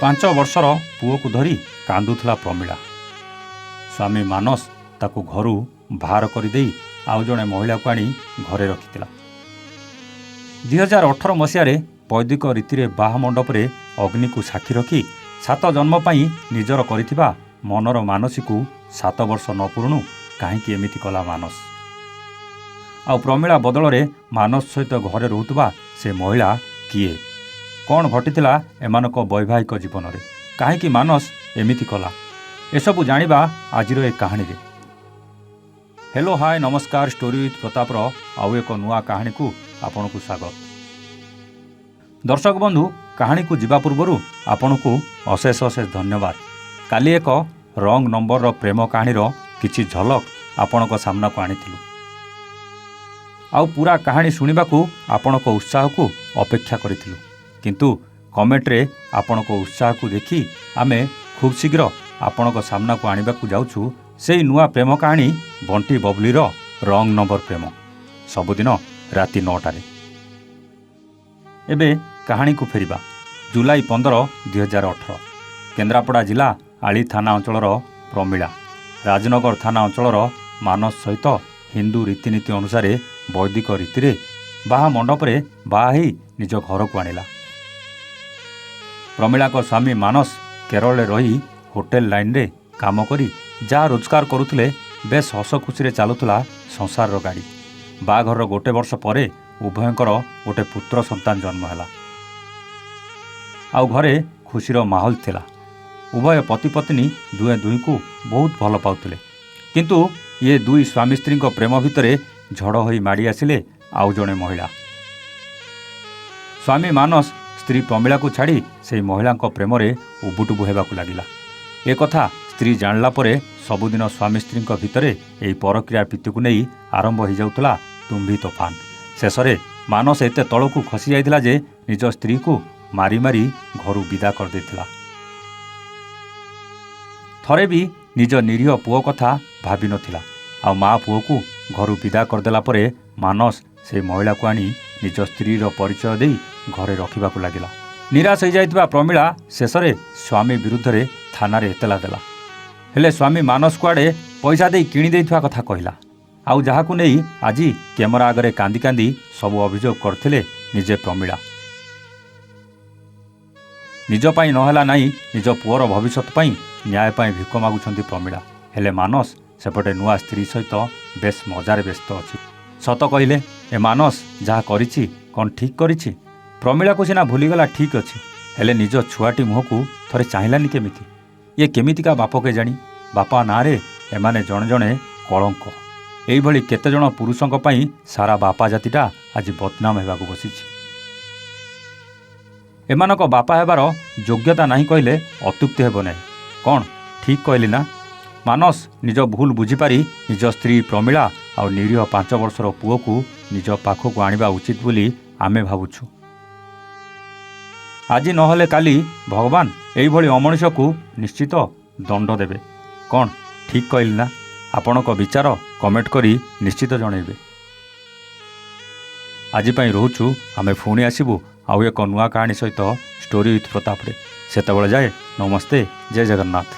5 ବର୍ଷର ପୁଅକୁ ଧରି କାନ୍ଦୁଥିଲା ପ୍ରମିଳା। ସ୍ୱାମୀ ମାନସ ତାକୁ ଘରୁ ବାହାର କରିଦେଇ ଆଉ ଜଣେ ମହିଳାକୁ ଆଣି ଘରେ ରଖିଥିଲା। 2018 ମସିହାରେ ବୈଦିକ ରୀତିରେ ବାହା ମଣ୍ଡପରେ ଅଗ୍ନିକୁ ସାକ୍ଷୀ ରଖି 7 ଜନ୍ମ ପାଇଁ ନିଜର କରିଥିବା ମନର ମାନସୀକୁ 7 ବର୍ଷ ନ ପୁରୁଣୁ କାହିଁକି ଏମିତି କଲା ମାନସ? ଆଉ ପ୍ରମିଳା ବଦଳରେ ମାନସ ସହିତ ଘରେ ରହୁଥିବା ସେ ମହିଳା କିଏ? କ'ଣ ଘଟିଥିଲା ଏମାନଙ୍କ ବୈବାହିକ ଜୀବନରେ? କାହିଁକି ମାନସ ଏମିତି କଲା? ଏସବୁ ଜାଣିବା ଆଜିର ଏ କାହାଣୀରେ। ହେଲୋ ହାଏ ନମସ୍କାର, ଷ୍ଟୋରି ୱିଥ୍ ପ୍ରତାପର ଆଉ ଏକ ନୂଆ କାହାଣୀକୁ ଆପଣଙ୍କୁ ସ୍ୱାଗତ। ଦର୍ଶକ ବନ୍ଧୁ, କାହାଣୀକୁ ଯିବା ପୂର୍ବରୁ ଆପଣଙ୍କୁ ଅଶେଷ ଅଶେଷ ଧନ୍ୟବାଦ। କାଲି ଏକ ରଙ୍ଗ ନମ୍ବରର ପ୍ରେମ କାହାଣୀର କିଛି ଝଲକ ଆପଣଙ୍କ ସାମ୍ନାକୁ ଆଣିଥିଲୁ। ଆଉ ପୁରା କାହାଣୀ ଶୁଣିବାକୁ ଆପଣଙ୍କ ଉତ୍ସାହକୁ ଅପେକ୍ଷା କରିଥିଲୁ। କିନ୍ତୁ କମେଣ୍ଟରେ ଆପଣଙ୍କ ଉତ୍ସାହକୁ ଦେଖି ଆମେ ଖୁବ୍ ଶୀଘ୍ର ଆପଣଙ୍କ ସାମ୍ନାକୁ ଆଣିବାକୁ ଯାଉଛୁ ସେହି ନୂଆ ପ୍ରେମ କାହାଣୀ ବଣ୍ଟି ବବଲିର ରଙ୍ଗ ନମ୍ବର ପ୍ରେମ, ସବୁଦିନ ରାତି 9ଟାରେ। ଏବେ କାହାଣୀକୁ ଫେରିବା। ଜୁଲାଇ 15, 2018, କେନ୍ଦ୍ରାପଡ଼ା ଜିଲ୍ଲା ଆଳି ଥାନା ଅଞ୍ଚଳର ପ୍ରମିଳା ରାଜନଗର ଥାନା ଅଞ୍ଚଳର ମାନସ ସହିତ ହିନ୍ଦୁ ରୀତିନୀତି ଅନୁସାରେ ବୈଦିକ ରୀତିରେ ବାହା ମଣ୍ଡପରେ ବାହା ହୋଇ ନିଜ ଘରକୁ ଆଣିଲା। ପ୍ରମିଳାଙ୍କ ସ୍ୱାମୀ ମାନସ କେରଳରେ ରହି ହୋଟେଲ ଲାଇନରେ କାମ କରି ଯାହା ରୋଜଗାର କରୁଥିଲେ, ବେଶ ହସ ଖୁସିରେ ଚାଲୁଥିଲା ସଂସାରର ଗାଡ଼ି। ବାହାଘରର 1 ବର୍ଷ ପରେ ଉଭୟଙ୍କର ଗୋଟେ ପୁତ୍ର ସନ୍ତାନ ଜନ୍ମ ହେଲା। ଆଉ ଘରେ ଖୁସିର ମାହୋଲ ଥିଲା। ଉଭୟ ପତି ପତ୍ନୀ ଦୁହେଁ ଦୁହିଁଙ୍କୁ ବହୁତ ଭଲ ପାଉଥିଲେ। କିନ୍ତୁ ଏ ଦୁଇ ସ୍ୱାମୀ ସ୍ତ୍ରୀଙ୍କ ପ୍ରେମ ଭିତରେ ଝଡ଼ ହୋଇ ମାଡ଼ି ଆସିଲେ ଆଉ ଜଣେ ମହିଳା। ସ୍ୱାମୀ ମାନସ ସ୍ତ୍ରୀ ପ୍ରମିଳାକୁ ଛାଡ଼ି ସେହି ମହିଳାଙ୍କ ପ୍ରେମରେ ଉବୁଟୁବୁ ହେବାକୁ ଲାଗିଲା। ଏକଥା ସ୍ତ୍ରୀ ଜାଣିଲା ପରେ ସବୁଦିନ ସ୍ୱାମୀ ସ୍ତ୍ରୀଙ୍କ ଭିତରେ ଏହି ପରକ୍ରିୟା ପ୍ରୀତିକୁ ନେଇ ଆରମ୍ଭ ହୋଇଯାଉଥିଲା ତୁମ୍ଭି ତୋଫାନ। ଶେଷରେ ମାନସ ଏତେ ତଳକୁ ଖସି ଯାଇଥିଲା ଯେ ନିଜ ସ୍ତ୍ରୀକୁ ମାରି ମାରି ଘରୁ ବିଦା କରିଦେଇଥିଲା। ଥରେ ବି ନିଜ ନିରୀହ ପୁଅ କଥା ଭାବିନଥିଲା। ଆଉ ମା ପୁଅକୁ ଘରୁ ବିଦା କରିଦେଲା ପରେ ମାନସ ସେହି ମହିଳାକୁ ଆଣି ନିଜ ସ୍ତ୍ରୀର ପରିଚୟ ଦେଇ ଘରେ ରଖିବାକୁ ଲାଗିଲା। ନିରାଶ ହୋଇଯାଇଥିବା ପ୍ରମିଳା ଶେଷରେ ସ୍ୱାମୀ ବିରୁଦ୍ଧରେ ଥାନାରେ ଏତଲା ଦେଲା। ହେଲେ ସ୍ୱାମୀ ମାନସ କୁଆଡ଼େ ପଇସା ଦେଇ କିଣି ଦେଇଥିବା କଥା କହିଲା। ଆଉ ଯାହାକୁ ନେଇ ଆଜି କ୍ୟାମେରା ଆଗରେ କାନ୍ଦି କାନ୍ଦି ସବୁ ଅଭିଯୋଗ କରିଥିଲେ ନିଜେ ପ୍ରମିଳା। ନିଜ ପାଇଁ ନହେଲା ନାହିଁ, ନିଜ ପୁଅର ଭବିଷ୍ୟତ ପାଇଁ ନ୍ୟାୟ ପାଇଁ ଭିକ ମାଗୁଛନ୍ତି ପ୍ରମିଳା। ହେଲେ ମାନସ ସେପଟେ ନୂଆ ସ୍ତ୍ରୀ ସହିତ ବେଶ ମଜାରେ ବ୍ୟସ୍ତ ଅଛି। ସତ କହିଲେ ଏ ମାନସ ଯାହା କରିଛି କ'ଣ ଠିକ୍ କରିଛି? ପ୍ରମିଳାକୁ ସିନା ଭୁଲିଗଲା ଠିକ୍ ଅଛି, ହେଲେ ନିଜ ଛୁଆଟି ମୁହଁକୁ ଥରେ ଚାହିଁଲାନି କେମିତି? ଇଏ କେମିତିକା ବାପ କେଜାଣି? ବାପା ନାଁରେ ଏମାନେ ଜଣେ ଜଣେ କଳଙ୍କ। ଏଇଭଳି କେତେଜଣ ପୁରୁଷଙ୍କ ପାଇଁ ସାରା ବାପା ଜାତିଟା ଆଜି ବଦନାମ ହେବାକୁ ବସିଛି। ଏମାନଙ୍କ ବାପା ହେବାର ଯୋଗ୍ୟତା ନାହିଁ କହିଲେ ଅତ୍ୟୁକ୍ତି ହେବ ନାହିଁ। କ'ଣ ଠିକ୍ କହିଲି ନା? ମାନସ ନିଜ ଭୁଲ ବୁଝିପାରି ନିଜ ସ୍ତ୍ରୀ ପ୍ରମିଳା ଆଉ ନିରୀହ 5 ବର୍ଷର ପୁଅକୁ ନିଜ ପାଖକୁ ଆଣିବା ଉଚିତ ବୋଲି ଆମେ ଭାବୁଛୁ। ଆଜି ନହେଲେ କାଲି ଭଗବାନ ଏଇଭଳି ଅମଣିଷକୁ ନିଶ୍ଚିତ ଦଣ୍ଡ ଦେବେ। କ'ଣ ଠିକ୍ କହିଲି ନା? ଆପଣଙ୍କ ବିଚାର କମେଣ୍ଟ କରି ନିଶ୍ଚିତ ଜଣାଇବେ। ଆଜି ପାଇଁ ରହୁଛୁ। ଆମେ ପୁଣି ଆସିବୁ ଆଉ ଏକ ନୂଆ କାହାଣୀ ସହିତ ଷ୍ଟୋରି ୱିଥ୍ ପ୍ରତାପରେ। ସେତେବେଳେ ଯାଏ ନମସ୍ତେ, ଜୟ ଜଗନ୍ନାଥ।